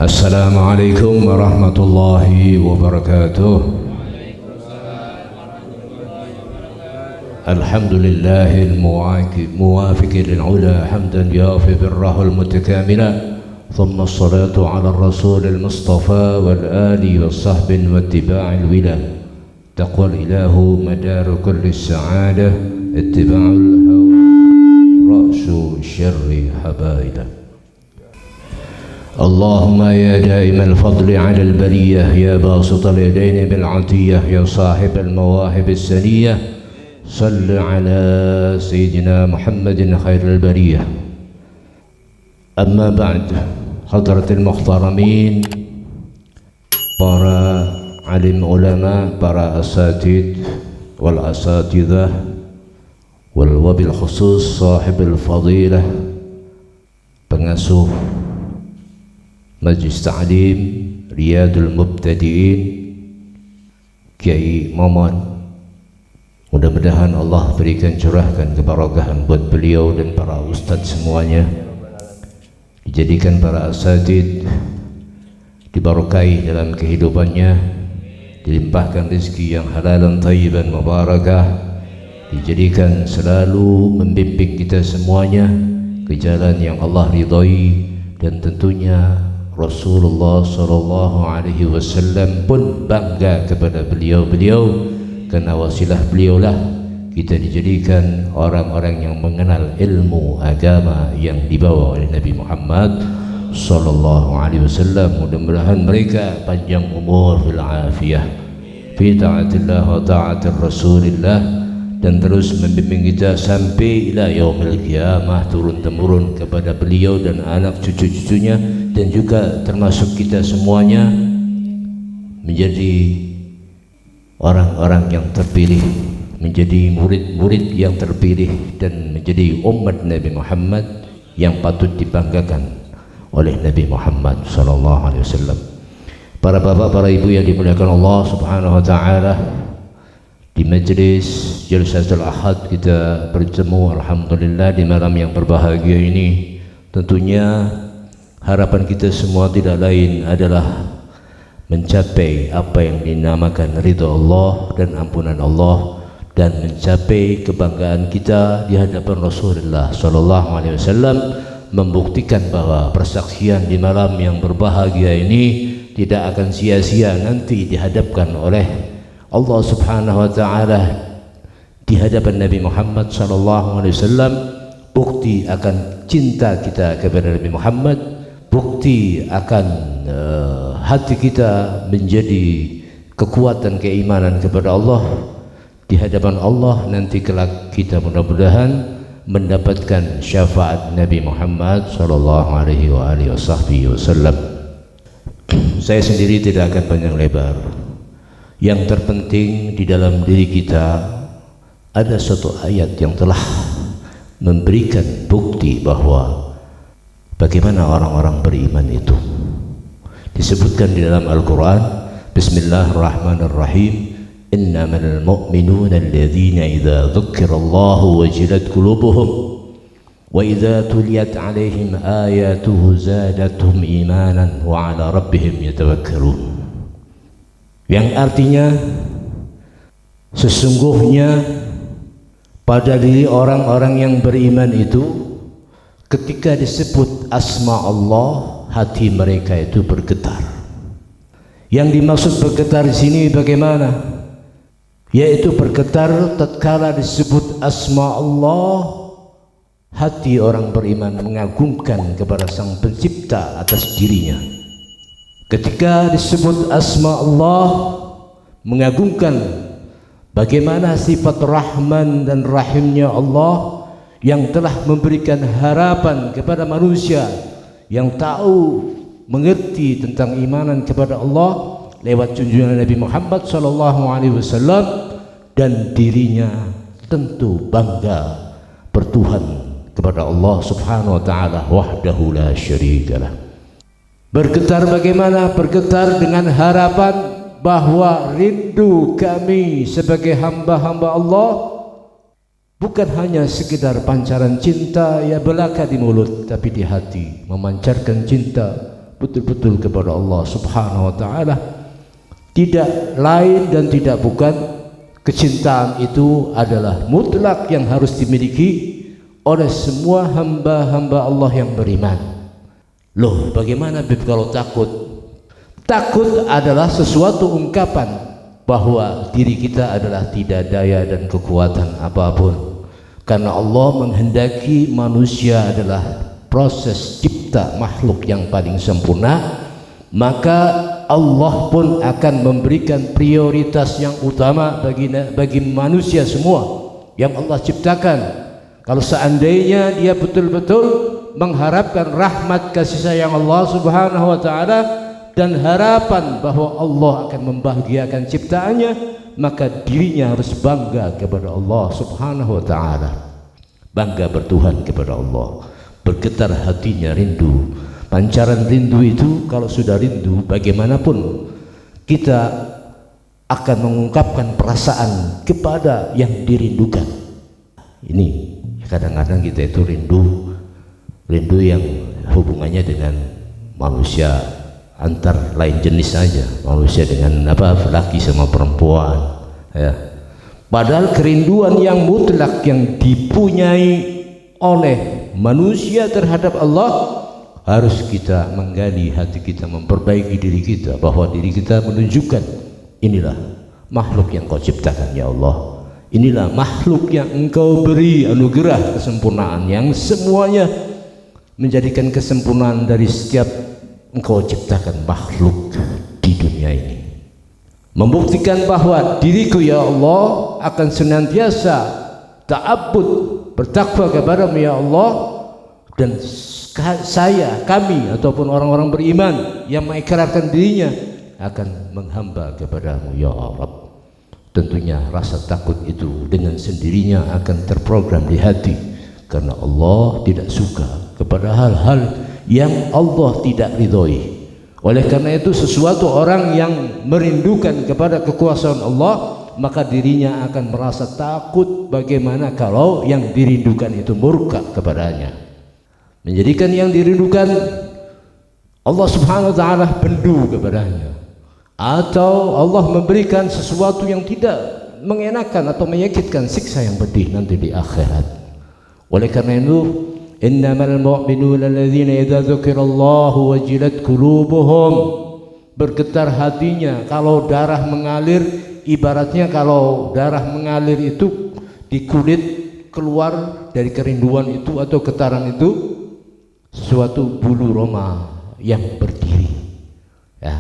Assalamualaikum warahmatullahi wabarakatuh. Alhamdulillahil muwafiqi lil ula hamdan yafi birrahu al mutakamila. Thumma as-salatu ala ar-rasul al-mustafa wal ali was sahbin wa ittiba'il wila. Taqwal ilahu madaru kulli as-sa'adah ittiba'ul hawa ra'su syarri habailah. اللهم يا دائم الفضل على البرية يا باسط اليدين بالعطية يا صاحب المواهب السنية صل على سيدنا محمد خير البرية. أما بعد حضرة المحترمين para alim ulama, para asatid wal asatidah wal wabil khusus sahib al-fadilah, pengasuh Majlis Ta'lim Riyadul Mubtadi'in Kiai Momon, mudah-mudahan Allah berikan curahkan keberkahan buat beliau dan para ustadz semuanya, dijadikan para asatid diberkahi dalam kehidupannya, dilimpahkan rezeki yang halal dan thayyiban mubarakah, dijadikan selalu membimbing kita semuanya ke jalan yang Allah ridhai, dan tentunya Rasulullah sallallahu alaihi wasallam pun bangga kepada beliau-beliau, karena wasilah beliaulah kita dijadikan orang-orang yang mengenal ilmu agama yang dibawa oleh Nabi Muhammad sallallahu alaihi wasallam. Mudah-mudahan mereka panjang umur fil afiyah fi ta'atillah wa ta'atir Rasulillah, dan terus membimbing kita sampai ila yaumil qiyamah, turun temurun kepada beliau dan anak cucu-cucunya, dan juga termasuk kita semuanya menjadi orang-orang yang terpilih, menjadi murid-murid yang terpilih, dan menjadi umat Nabi Muhammad yang patut dibanggakan oleh Nabi Muhammad sallallahu alaihi wasallam. Para bapak, para ibu yang dimuliakan Allah Subhanahu wa taala, di majlis Jalsatul Ahad kita bertemu alhamdulillah di malam yang berbahagia ini. Tentunya harapan kita semua tidak lain adalah mencapai apa yang dinamakan ridha Allah dan ampunan Allah, dan mencapai kebanggaan kita di hadapan Rasulullah sallallahu alaihi wasallam, membuktikan bahwa persaksian di malam yang berbahagia ini tidak akan sia-sia nanti dihadapkan oleh Allah Subhanahu wa taala di hadapan Nabi Muhammad sallallahu alaihi wasallam. Bukti akan cinta kita kepada Nabi Muhammad, bukti akan hati kita menjadi kekuatan keimanan kepada Allah di hadapan Allah nanti kelak. Kita mudah-mudahan mendapatkan syafaat Nabi Muhammad sallallahu alaihi wasallam. Saya sendiri tidak akan panjang lebar. Yang terpenting di dalam diri kita ada satu ayat yang telah memberikan bukti bahwa bagaimana orang-orang beriman itu. Disebutkan di dalam Al-Quran, Bismillahirrahmanirrahim, innamal mu'minuna alladhina idza dzukirallahu wajilat qulubuhum wa idza tuliyat alaihim ayatuhu zadatuhum imanan wa ala rabbihim yatawakkalun. Yang artinya sesungguhnya pada diri orang-orang yang beriman itu ketika disebut asma Allah, hati mereka itu bergetar. Yang dimaksud bergetar di sini bagaimana? Yaitu bergetar tatkala disebut asma Allah, hati orang beriman mengagungkan kepada Sang Pencipta atas dirinya. Ketika disebut asma Allah, mengagungkan bagaimana sifat Rahman dan Rahimnya Allah yang telah memberikan harapan kepada manusia yang tahu mengerti tentang imanan kepada Allah lewat junjungan Nabi Muhammad sallallahu alaihi wasallam, dan dirinya tentu bangga bertuhan kepada Allah Subhanahu wa taala wahdahu la syarikalah. Bergetar bagaimana? Bergetar dengan harapan bahwa rindu kami sebagai hamba-hamba Allah bukan hanya sekedar pancaran cinta ya belaka di mulut, tapi di hati memancarkan cinta, betul-betul kepada Allah Subhanahu wa taala. Tidak lain dan tidak bukan, kecintaan itu adalah mutlak yang harus dimiliki oleh semua hamba-hamba Allah yang beriman. Loh, bagaimana Bib kalau takut? Takut adalah sesuatu ungkapan bahwa diri kita adalah tidak daya dan kekuatan apapun. Karena Allah menghendaki manusia adalah proses cipta makhluk yang paling sempurna, maka Allah pun akan memberikan prioritas yang utama bagi manusia semua yang Allah ciptakan. Kalau seandainya dia betul-betul mengharapkan rahmat kasih sayang Allah Subhanahu wa taala dan harapan bahwa Allah akan membahagiakan ciptaannya, maka dirinya harus bangga kepada Allah Subhanahu wa taala. Bangga bertuhan kepada Allah. Bergetar hatinya rindu. Pancaran rindu itu kalau sudah rindu, bagaimanapun kita akan mengungkapkan perasaan kepada yang dirindukan. Ini kadang-kadang kita itu rindu yang hubungannya dengan manusia antar lain jenis saja, manusia dengan laki sama perempuan, ya. Padahal kerinduan yang mutlak yang dipunyai oleh manusia terhadap Allah, harus kita menggali hati kita, memperbaiki diri kita, bahwa diri kita menunjukkan inilah makhluk yang kau ciptakan ya Allah, inilah makhluk yang engkau beri anugerah kesempurnaan yang semuanya menjadikan kesempurnaan dari setiap engkau ciptakan makhluk di dunia ini. Membuktikan bahwa diriku ya Allah akan senantiasa ta'abbud, bertakwa kepadamu ya Allah, dan kami ataupun orang-orang beriman yang mengikrarkan dirinya akan menghamba kepadamu ya Allah. Tentunya rasa takut itu dengan sendirinya akan terprogram di hati, karena Allah tidak suka kepada hal-hal yang Allah tidak ridhoi. Oleh karena itu sesuatu orang yang merindukan kepada kekuasaan Allah, maka dirinya akan merasa takut bagaimana kalau yang dirindukan itu murka kepadanya, menjadikan yang dirindukan Allah Subhanahu wa taala bendu kepadanya, atau Allah memberikan sesuatu yang tidak mengenakan atau menyakitkan, siksa yang pedih nanti di akhirat. Oleh karena itu, innamal mu'minuna alladzina idza dzukirallahu wajilat qulubuhum, bergetar hatinya kalau darah mengalir. Ibaratnya kalau darah mengalir itu di kulit, keluar dari kerinduan itu atau getaran itu suatu bulu roma yang berdiri, ya,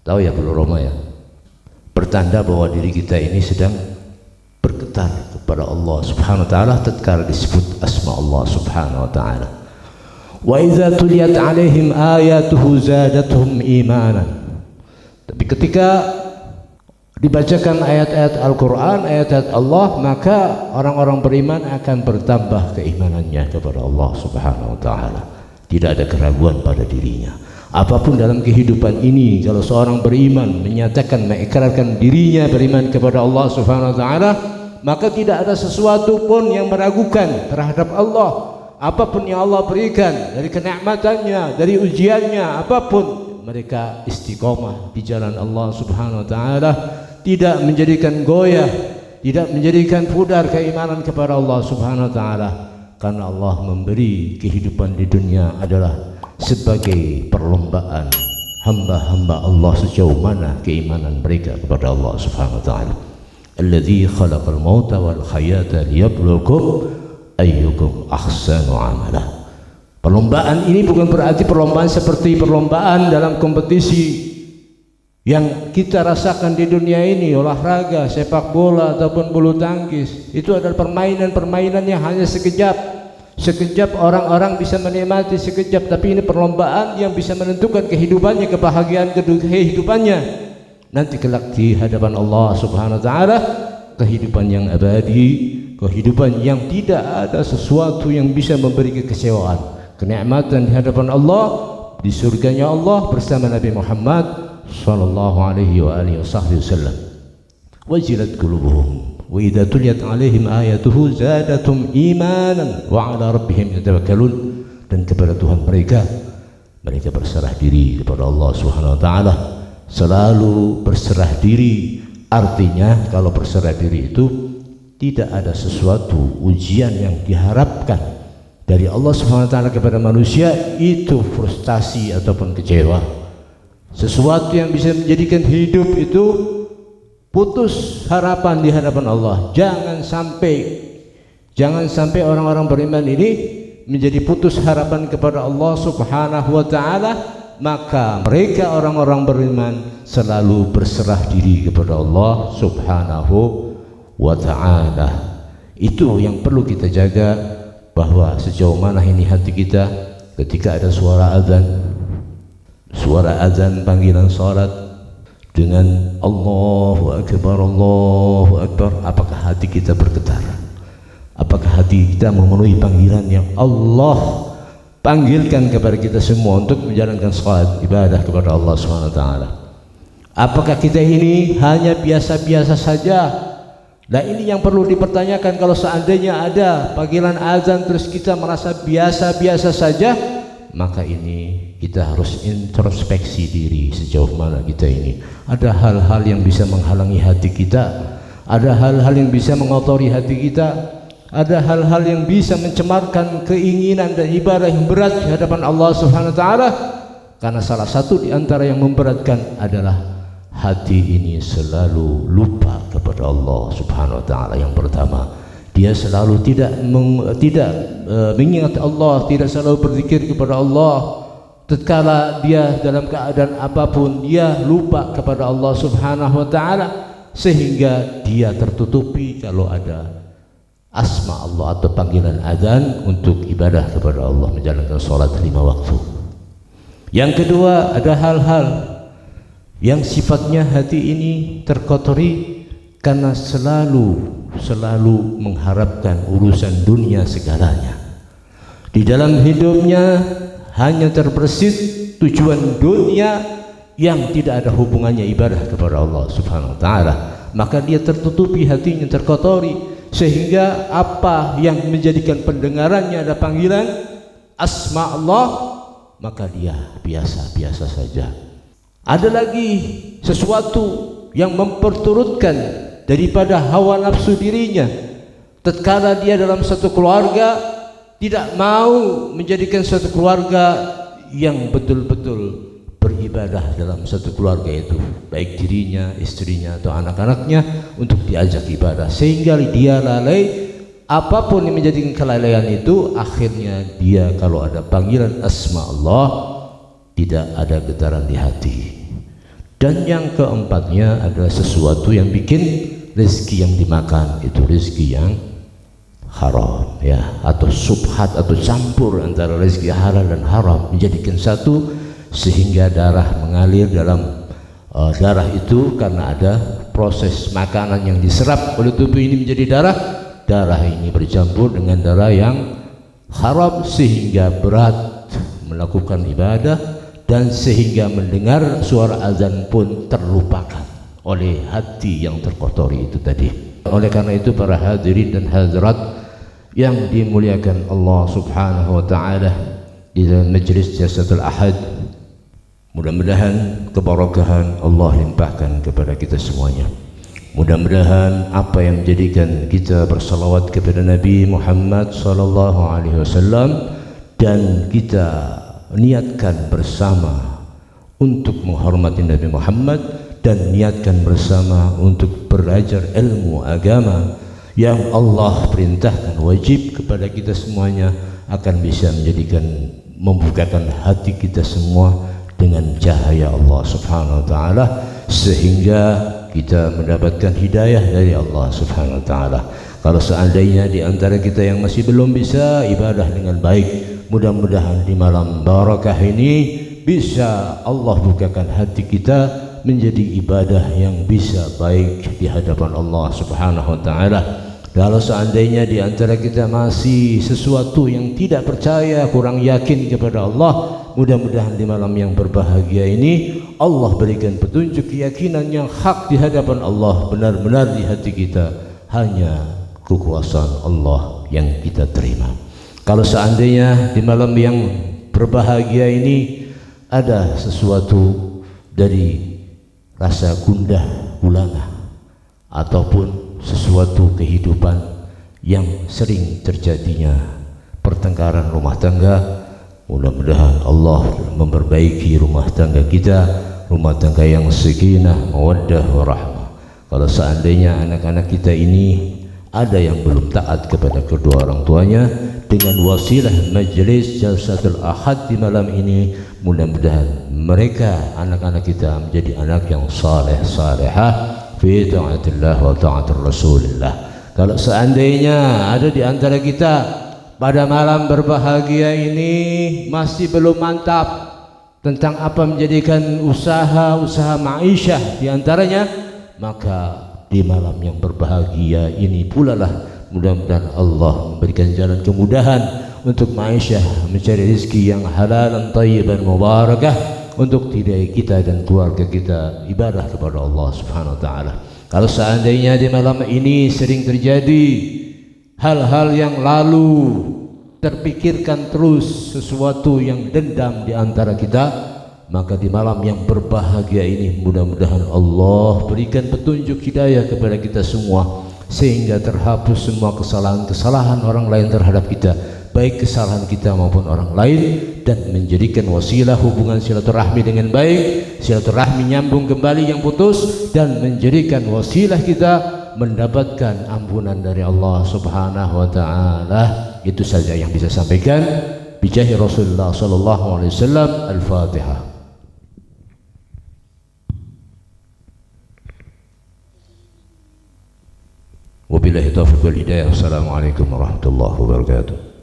tahu ya bulu roma ya, bertanda bahwa diri kita ini sedang bergetar kepada Allah Subhanahu wa taala tatkala disebut asma Allah Subhanahu wa taala. Wa idza tuliyat alaihim ayatuhu zadatuhum imanan. Tapi ketika dibacakan ayat-ayat Al-Quran, ayat-ayat Allah, maka orang-orang beriman akan bertambah keimanannya kepada Allah Subhanahu wa taala. Tidak ada keraguan pada dirinya. Apapun dalam kehidupan ini, kalau seorang beriman menyatakan, mengikrarkan dirinya beriman kepada Allah Subhanahu wa taala, maka tidak ada sesuatu pun yang meragukan terhadap Allah. Apapun yang Allah berikan dari kenikmatannya, dari ujiannya, apapun, mereka istiqomah di jalan Allah Subhanahu wa taala, tidak menjadikan goyah, tidak menjadikan pudar keimanan kepada Allah Subhanahu wa taala, karena Allah memberi kehidupan di dunia adalah sebagai perlombaan hamba-hamba Allah sejauh mana keimanan mereka kepada Allah Subhanahu wa taala. Alladzi khalaqal mauta wal hayata liyabluwakum ayyukum ahsanu amala. Perlombaan ini bukan berarti perlombaan seperti perlombaan dalam kompetisi yang kita rasakan di dunia ini, olahraga, sepak bola ataupun bulu tangkis. Itu adalah permainan-permainan yang hanya sekejap. Sekejap orang-orang bisa menikmati sekejap, tapi ini perlombaan yang bisa menentukan kehidupannya, kebahagiaan kehidupannya nanti kelak di hadapan Allah Subhanahu wa taala, kehidupan yang abadi, kehidupan yang tidak ada sesuatu yang bisa memberi kekecewaan, kenikmatan di hadapan Allah, di surganya Allah bersama Nabi Muhammad sallallahu alaihi wa alihi wasallam. Wajilat qulubuhum wa idza tuliyat alaihim ayatuhu zadatum imanan wa ala rabbihim yatawakkalun. Dan kepada Tuhan mereka mereka berserah diri kepada Allah Subhanahu wa taala. Selalu berserah diri, artinya kalau berserah diri itu tidak ada sesuatu ujian yang diharapkan dari Allah Subhanahu wa taala kepada manusia itu frustasi ataupun kecewa. Sesuatu yang bisa menjadikan hidup itu putus harapan di hadapan Allah. Jangan sampai orang-orang beriman ini menjadi putus harapan kepada Allah Subhanahu wa taala. Maka mereka orang-orang beriman selalu berserah diri kepada Allah Subhanahu wa ta'ala. Itu yang perlu kita jaga, bahwa sejauh mana ini hati kita ketika ada suara azan panggilan salat dengan Allahu Akbar, apakah hati kita bergetar? Apakah hati kita memenuhi panggilan yang Allah panggilkan kepada kita semua untuk menjalankan salat ibadah kepada Allah Subhanahu wa taala? Apakah kita ini hanya biasa-biasa saja? Nah, ini yang perlu dipertanyakan. Kalau seandainya ada panggilan azan terus kita merasa biasa-biasa saja, maka ini kita harus introspeksi diri sejauh mana kita ini. Ada hal-hal yang bisa menghalangi hati kita, ada hal-hal yang bisa mengotori hati kita, ada hal-hal yang bisa mencemarkan keinginan dan ibadah yang berat di hadapan Allah Subhanahu wa taala. Karena salah satu di antara yang memberatkan adalah hati ini selalu lupa kepada Allah Subhanahu wa taala. Yang pertama, dia selalu tidak mengingat Allah, tidak selalu berzikir kepada Allah. Tatkala dia dalam keadaan apapun, dia lupa kepada Allah Subhanahu wa taala, sehingga dia tertutupi kalau ada asma Allah atau panggilan azan untuk ibadah kepada Allah, menjalankan salat 5 waktu. Yang kedua, ada hal-hal yang sifatnya hati ini terkotori karena selalu mengharapkan urusan dunia segalanya. Di dalam hidupnya hanya terbersit tujuan dunia yang tidak ada hubungannya ibadah kepada Allah Subhanahu wa taala. Maka dia tertutupi, hatinya terkotori, sehingga apa yang menjadikan pendengarannya ada panggilan asma Allah, maka dia biasa-biasa saja. Ada lagi sesuatu yang memperturutkan daripada hawa nafsu dirinya. Tatkala dia dalam satu keluarga tidak mau menjadikan satu keluarga yang betul-betul beribadah dalam satu keluarga itu, baik dirinya, istrinya atau anak-anaknya, untuk diajak ibadah, sehingga dia lalai. Apapun yang menjadikan kelalaian itu, akhirnya dia kalau ada panggilan asma Allah tidak ada getaran di hati. Dan yang keempatnya adalah sesuatu yang bikin rezeki yang dimakan itu rezeki yang haram, ya, atau subhat atau campur antara rezeki halal dan haram menjadikan satu, sehingga darah mengalir dalam darah itu karena ada proses makanan yang diserap oleh tubuh ini menjadi darah. Darah ini bercampur dengan darah yang haram, sehingga berat melakukan ibadah, dan sehingga mendengar suara azan pun terlupakan oleh hati yang terkotori itu tadi. Oleh karena itu, para hadirin dan hadirat yang dimuliakan Allah Subhanahu wa taala di dalam majlis Jalsatul Ahad, mudah-mudahan keberkahan Allah limpahkan kepada kita semuanya. Mudah-mudahan apa yang menjadikan kita bersalawat kepada Nabi Muhammad sallallahu alaihi wasallam dan kita niatkan bersama untuk menghormati Nabi Muhammad dan niatkan bersama untuk belajar ilmu agama yang Allah perintahkan wajib kepada kita semuanya, akan bisa menjadikan membukakan hati kita semua dengan cahaya Allah Subhanahu wa taala, sehingga kita mendapatkan hidayah dari Allah Subhanahu wa taala. Kalau seandainya di antara kita yang masih belum bisa ibadah dengan baik, mudah-mudahan di malam barakah ini bisa Allah bukakan hati kita menjadi ibadah yang bisa baik di hadapan Allah Subhanahu wa taala. Kalau seandainya di antara kita masih sesuatu yang tidak percaya, kurang yakin kepada Allah, mudah-mudahan di malam yang berbahagia ini Allah berikan petunjuk keyakinan yang hak di hadapan Allah, benar-benar di hati kita hanya kekuasaan Allah yang kita terima. Kalau seandainya di malam yang berbahagia ini ada sesuatu dari rasa gundah gulana ataupun sesuatu kehidupan yang sering terjadinya pertengkaran rumah tangga. Mudah-mudahan Allah memperbaiki rumah tangga kita, rumah tangga yang sakinah, mawaddah, warahmah. Kalau seandainya anak-anak kita ini ada yang belum taat kepada kedua orang tuanya, dengan wasilah majelis Jalsatul Ahad di malam ini, mudah-mudahan mereka, anak-anak kita, menjadi anak yang saleh salehah fi ta'atillah wa ta'atir Rasulillah. Kalau seandainya ada di antara kita pada malam berbahagia ini masih belum mantap tentang apa menjadikan usaha ma'isyah di antaranya, maka di malam yang berbahagia ini pula lah mudah-mudahan Allah memberikan jalan kemudahan untuk ma'isyah, mencari rezeki yang halal dan tayyiban mubarakah untuk diri kita dan keluarga kita ibadah kepada Allah Subhanahu wa taala. Kalau seandainya di malam ini sering terjadi hal-hal yang lalu, terpikirkan terus sesuatu yang dendam di antara kita, maka di malam yang berbahagia ini mudah-mudahan Allah berikan petunjuk hidayah kepada kita semua, sehingga terhapus semua kesalahan-kesalahan orang lain terhadap kita, baik kesalahan kita maupun orang lain, dan menjadikan wasilah hubungan silaturahmi dengan baik, silaturahmi nyambung kembali yang putus, dan menjadikan wasilah kita mendapatkan ampunan dari Allah Subhanahu wa taala. Itu saja yang bisa sampaikan. Bijahi Rasulullah sallallahu alaihi wasallam. Al-Fatihah. Wabillahi taufiq wal hidayah. Assalamualaikum warahmatullahi wabarakatuh.